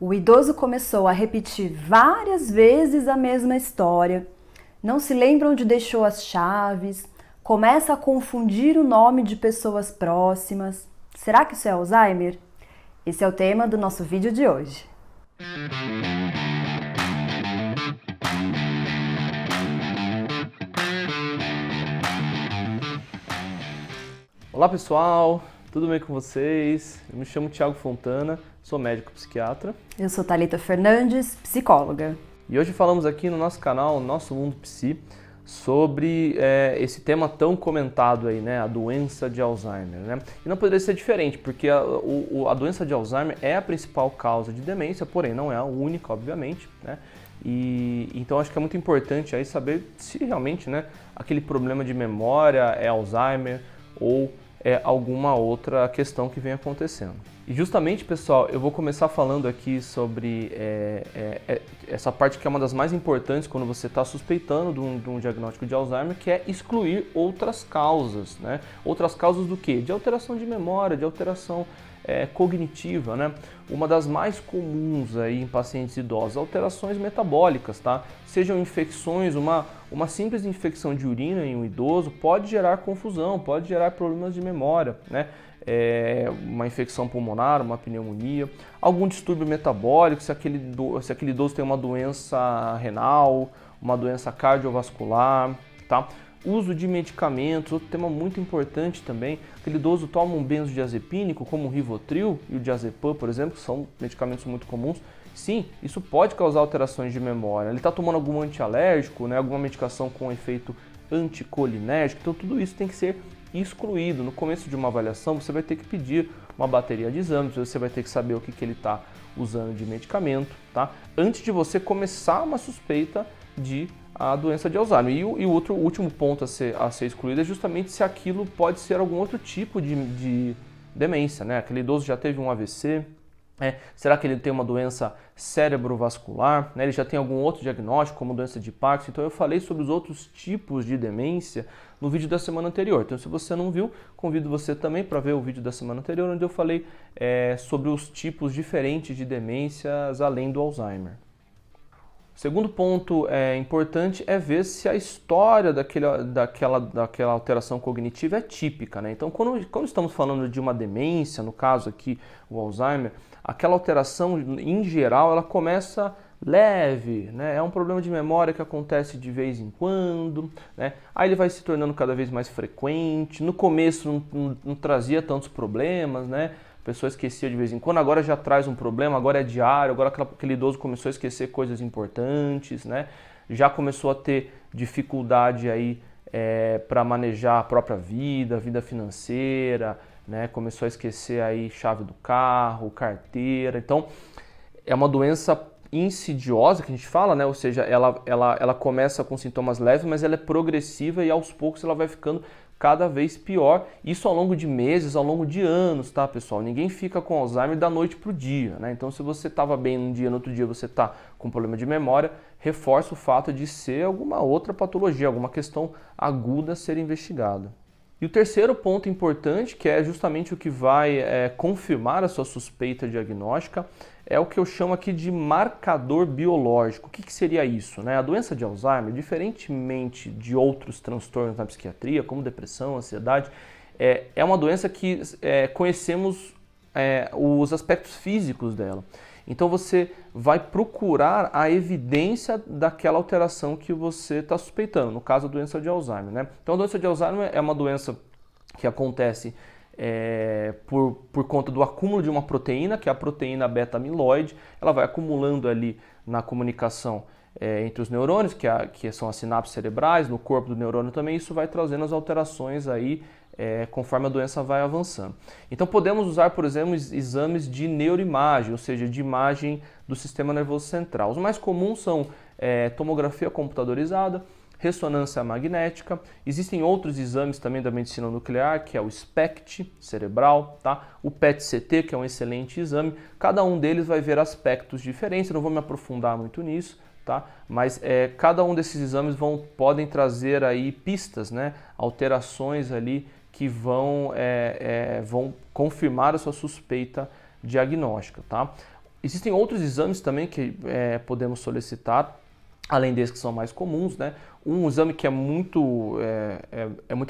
O idoso começou a repetir várias vezes a mesma história, não se lembra onde deixou as chaves, começa a confundir o nome de pessoas próximas. Será que isso é Alzheimer? Esse é o tema do nosso vídeo de hoje. Olá pessoal, tudo bem com vocês? Eu me chamo Thiago Fontana, sou médico psiquiatra. Eu sou Thalita Fernandes, psicóloga. E hoje falamos aqui no nosso canal, Nosso Mundo Psi, sobre esse tema tão comentado aí, né? A doença de Alzheimer, né? E não poderia ser diferente, porque a doença de Alzheimer é a principal causa de demência, porém não é a única, obviamente, né? E então acho que é muito importante aí saber se realmente, né, aquele problema de memória é Alzheimer ou é alguma outra questão que vem acontecendo. E justamente, pessoal, eu vou começar falando aqui sobre essa parte que é uma das mais importantes quando você está suspeitando de um diagnóstico de Alzheimer, que é excluir outras causas, né? Outras causas do quê? De alteração de memória, de alteração cognitiva, né? Uma das mais comuns aí em pacientes idosos, alterações metabólicas, tá? Sejam infecções, uma simples infecção de urina em um idoso pode gerar confusão, pode gerar problemas de memória, né? Uma infecção pulmonar, uma pneumonia, algum distúrbio metabólico, se aquele idoso tem uma doença renal, uma doença cardiovascular, tá? Uso de medicamentos, outro tema muito importante também, aquele idoso toma um benzodiazepínico como o Rivotril e o diazepam, por exemplo, que são medicamentos muito comuns. Sim, isso pode causar alterações de memória. Ele está tomando algum antialérgico, né, alguma medicação com efeito anticolinérgico, então tudo isso tem que ser excluído. No começo de uma avaliação, você vai ter que pedir uma bateria de exames, você vai ter que saber o que ele está usando de medicamento, tá? Antes de você começar uma suspeita de a doença de Alzheimer. E o último ponto a ser excluído é justamente se aquilo pode ser algum outro tipo de demência, né? Aquele idoso já teve um AVC, será que ele tem uma doença cerebrovascular, né? Ele já tem algum outro diagnóstico, como doença de Parkinson? Então eu falei sobre os outros tipos de demência no vídeo da semana anterior. Então se você não viu, convido você também para ver o vídeo da semana anterior, onde eu falei sobre os tipos diferentes de demências além do Alzheimer. Segundo ponto importante é ver se a história daquela alteração cognitiva é típica, né? Então, quando estamos falando de uma demência, no caso aqui o Alzheimer, aquela alteração, em geral, ela começa leve, né? É um problema de memória que acontece de vez em quando, né? Aí ele vai se tornando cada vez mais frequente. No começo não trazia tantos problemas, né? A pessoa esquecia de vez em quando, agora já traz um problema, agora é diário, agora aquele idoso começou a esquecer coisas importantes, né? Já começou a ter dificuldade aí para manejar a própria vida financeira, né? Começou a esquecer aí chave do carro, carteira. Então, é uma doença insidiosa que a gente fala, né? Ou seja, ela começa com sintomas leves, mas ela é progressiva e aos poucos ela vai ficando cada vez pior, isso ao longo de meses, ao longo de anos, tá, pessoal? Ninguém fica com Alzheimer da noite para o dia, né? Então, se você estava bem num dia, no outro dia você está com problema de memória, reforça o fato de ser alguma outra patologia, alguma questão aguda a ser investigada. E o terceiro ponto importante, que é justamente o que vai confirmar a sua suspeita diagnóstica, é o que eu chamo aqui de marcador biológico. O que seria isso, né? A doença de Alzheimer, diferentemente de outros transtornos na psiquiatria, como depressão, ansiedade, é uma doença que conhecemos os aspectos físicos dela. Então você vai procurar a evidência daquela alteração que você está suspeitando, no caso a doença de Alzheimer, né? Então a doença de Alzheimer é uma doença que acontece por conta do acúmulo de uma proteína, que é a proteína beta-amiloide. Ela vai acumulando ali na comunicação entre os neurônios, que são as sinapses cerebrais, no corpo do neurônio também. Isso vai trazendo as alterações aí conforme a doença vai avançando. Então podemos usar, por exemplo, exames de neuroimagem, ou seja, de imagem do sistema nervoso central. Os mais comuns são tomografia computadorizada, ressonância magnética. Existem outros exames também da medicina nuclear, que é o SPECT cerebral, tá? O PET-CT, que é um excelente exame. Cada um deles vai ver aspectos diferentes, eu não vou me aprofundar muito nisso, tá? Mas cada um desses exames podem trazer aí pistas, né? Alterações ali que vão confirmar a sua suspeita diagnóstica, tá? Existem outros exames também que podemos solicitar, além desses que são mais comuns, né? Um exame que é muito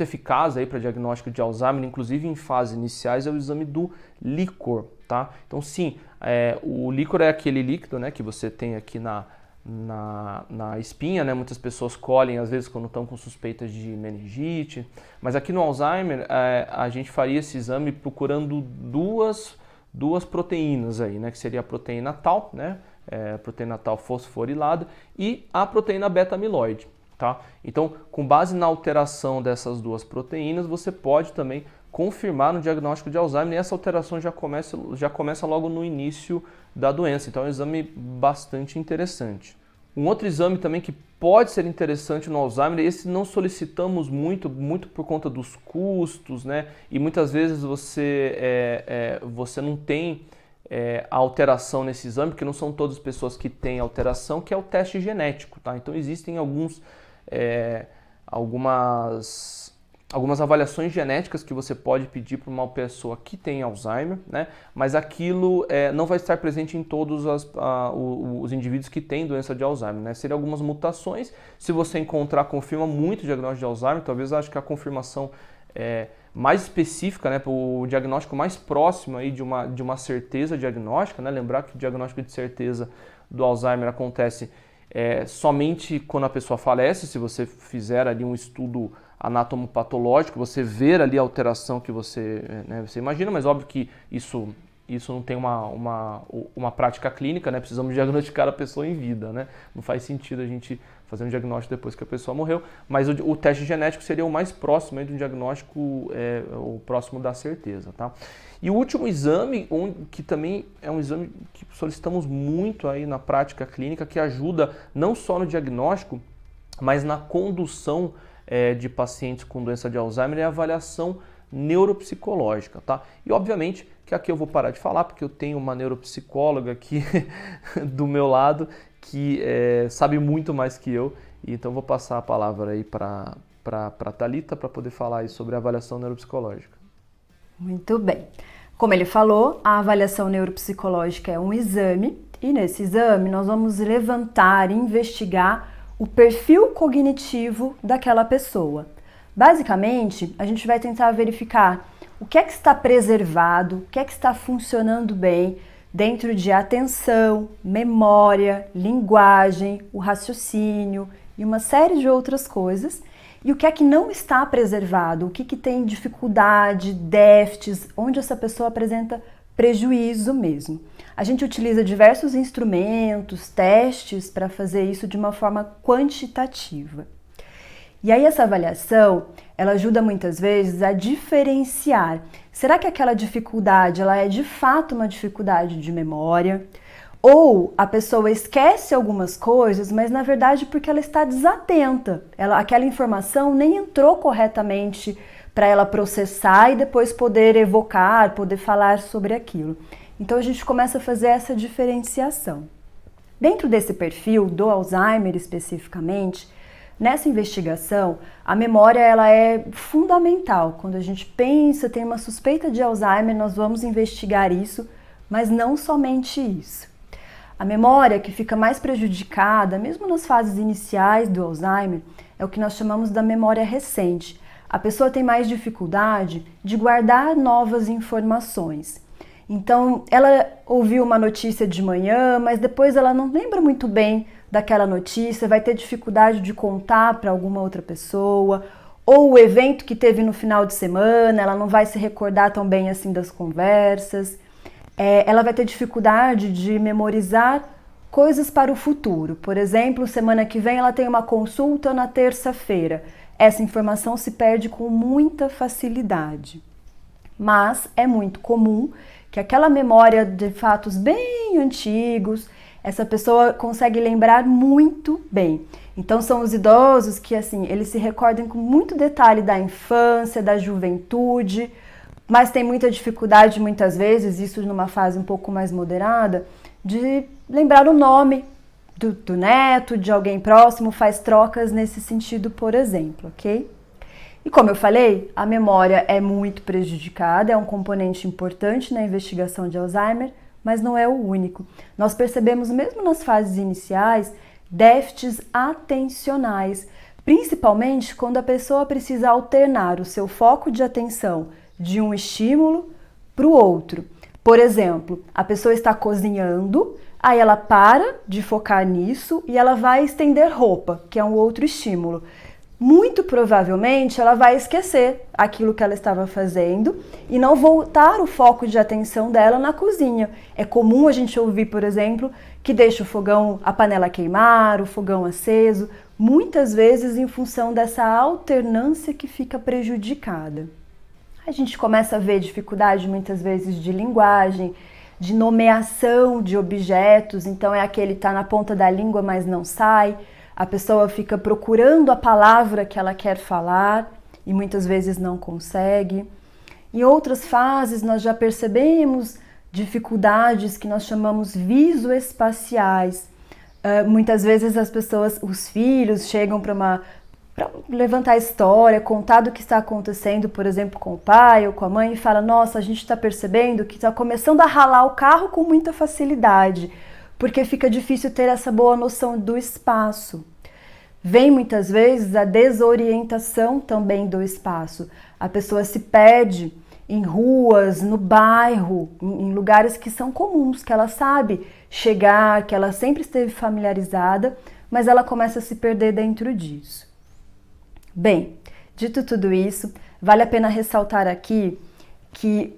eficaz para diagnóstico de Alzheimer, inclusive em fases iniciais, é o exame do líquor, tá? Então sim, o líquor é aquele líquido, né, que você tem aqui na espinha, né? Muitas pessoas colhem às vezes quando estão com suspeitas de meningite, mas aqui no Alzheimer a gente faria esse exame procurando duas proteínas aí, né? Que seria a proteína tau, né? Proteína tau fosforilada e a proteína beta-amiloide, tá? Então, com base na alteração dessas duas proteínas, você pode também confirmar no diagnóstico de Alzheimer, e essa alteração já começa logo no início da doença, então é um exame bastante interessante. Um outro exame também que pode ser interessante no Alzheimer, esse não solicitamos muito por conta dos custos, né? E muitas vezes você não tem a alteração nesse exame, porque não são todas as pessoas que têm alteração, que é o teste genético, tá? Então existem algumas avaliações genéticas que você pode pedir para uma pessoa que tem Alzheimer, né? Mas aquilo não vai estar presente em todos os indivíduos que têm doença de Alzheimer, né? Seriam algumas mutações. Se você encontrar, confirma muito o diagnóstico de Alzheimer, talvez acho que a confirmação mais específica, né, o diagnóstico mais próximo aí de uma certeza diagnóstica, né? Lembrar que o diagnóstico de certeza do Alzheimer acontece somente quando a pessoa falece. Se você fizer ali um estudo anatomopatológico, você ver ali a alteração que você imagina, mas óbvio que isso não tem uma prática clínica, né? Precisamos diagnosticar a pessoa em vida, né? Não faz sentido a gente fazer um diagnóstico depois que a pessoa morreu, mas o teste genético seria o mais próximo aí do diagnóstico, o próximo da certeza, tá? E o último exame, que também é um exame que solicitamos muito aí na prática clínica, que ajuda não só no diagnóstico, mas na condução de pacientes com doença de Alzheimer, é a avaliação neuropsicológica, tá? E obviamente que aqui eu vou parar de falar, porque eu tenho uma neuropsicóloga aqui do meu lado que sabe muito mais que eu, e então vou passar a palavra aí para a Thalita para poder falar aí sobre a avaliação neuropsicológica. Muito bem. Como ele falou, a avaliação neuropsicológica é um exame, e nesse exame nós vamos levantar e investigar o perfil cognitivo daquela pessoa. Basicamente, a gente vai tentar verificar o que é que está preservado, o que é que está funcionando bem dentro de atenção, memória, linguagem, o raciocínio e uma série de outras coisas, e o que é que não está preservado, o que tem dificuldade, déficits, onde essa pessoa apresenta prejuízo mesmo. A gente utiliza diversos instrumentos, testes para fazer isso de uma forma quantitativa. E aí essa avaliação, ela ajuda muitas vezes a diferenciar. Será que aquela dificuldade, ela é de fato uma dificuldade de memória? Ou a pessoa esquece algumas coisas, mas na verdade porque ela está desatenta. Aquela informação nem entrou corretamente para ela processar e depois poder evocar, poder falar sobre aquilo. Então a gente começa a fazer essa diferenciação. Dentro desse perfil do Alzheimer especificamente, nessa investigação, a memória ela é fundamental. Quando a gente pensa, tem uma suspeita de Alzheimer, nós vamos investigar isso, mas não somente isso. A memória que fica mais prejudicada, mesmo nas fases iniciais do Alzheimer, é o que nós chamamos da memória recente. A pessoa tem mais dificuldade de guardar novas informações. Então, ela ouviu uma notícia de manhã, mas depois ela não lembra muito bem daquela notícia, vai ter dificuldade de contar para alguma outra pessoa, ou o evento que teve no final de semana, ela não vai se recordar tão bem assim das conversas. Ela vai ter dificuldade de memorizar coisas para o futuro. Por exemplo, semana que vem ela tem uma consulta na terça-feira. Essa informação se perde com muita facilidade. Mas é muito comum que aquela memória de fatos bem antigos, essa pessoa consegue lembrar muito bem. Então são os idosos que assim, eles se recordam com muito detalhe da infância, da juventude, mas tem muita dificuldade muitas vezes, isso numa fase um pouco mais moderada, de lembrar o nome do neto, de alguém próximo, faz trocas nesse sentido, por exemplo, ok? E como eu falei, a memória é muito prejudicada, é um componente importante na investigação de Alzheimer, mas não é o único. Nós percebemos, mesmo nas fases iniciais, déficits atencionais, principalmente quando a pessoa precisa alternar o seu foco de atenção de um estímulo para o outro. Por exemplo, a pessoa está cozinhando, aí ela para de focar nisso e ela vai estender roupa, que é um outro estímulo. Muito provavelmente ela vai esquecer aquilo que ela estava fazendo e não voltar o foco de atenção dela na cozinha. É comum a gente ouvir, por exemplo, que deixa o fogão, a panela queimar, o fogão aceso, muitas vezes em função dessa alternância que fica prejudicada. A gente começa a ver dificuldade muitas vezes de linguagem, de nomeação de objetos, então é aquele que está na ponta da língua, mas não sai. A pessoa fica procurando a palavra que ela quer falar e muitas vezes não consegue. Em outras fases, nós já percebemos dificuldades que nós chamamos visoespaciais. Muitas vezes as pessoas, os filhos, chegam para levantar a história, contar do que está acontecendo, por exemplo, com o pai ou com a mãe, e fala: nossa, a gente está percebendo que está começando a ralar o carro com muita facilidade, porque fica difícil ter essa boa noção do espaço. Vem muitas vezes a desorientação também do espaço. A pessoa se perde em ruas, no bairro, em lugares que são comuns, que ela sabe chegar, que ela sempre esteve familiarizada, mas ela começa a se perder dentro disso. Bem, dito tudo isso, vale a pena ressaltar aqui que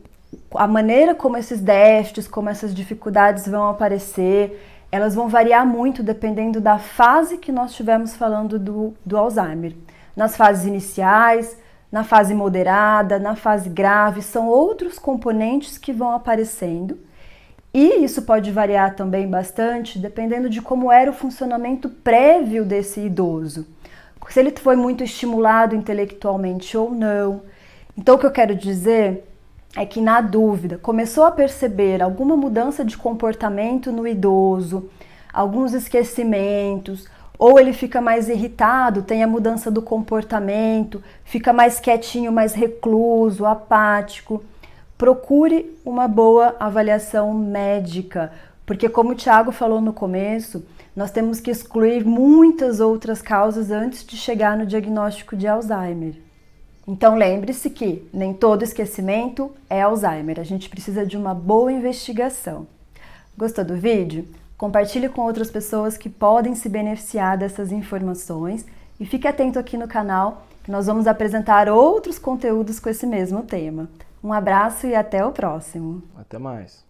a maneira como esses déficits, como essas dificuldades vão aparecer, elas vão variar muito dependendo da fase que nós estivermos falando do Alzheimer. Nas fases iniciais, na fase moderada, na fase grave, são outros componentes que vão aparecendo. E isso pode variar também bastante dependendo de como era o funcionamento prévio desse idoso. Se ele foi muito estimulado intelectualmente ou não. Então, o que eu quero dizer é que, na dúvida, começou a perceber alguma mudança de comportamento no idoso, alguns esquecimentos, ou ele fica mais irritado, tem a mudança do comportamento, fica mais quietinho, mais recluso, apático, procure uma boa avaliação médica, porque, como o Thiago falou no começo, nós temos que excluir muitas outras causas antes de chegar no diagnóstico de Alzheimer. Então lembre-se que nem todo esquecimento é Alzheimer, a gente precisa de uma boa investigação. Gostou do vídeo? Compartilhe com outras pessoas que podem se beneficiar dessas informações e fique atento aqui no canal que nós vamos apresentar outros conteúdos com esse mesmo tema. Um abraço e até o próximo. Até mais.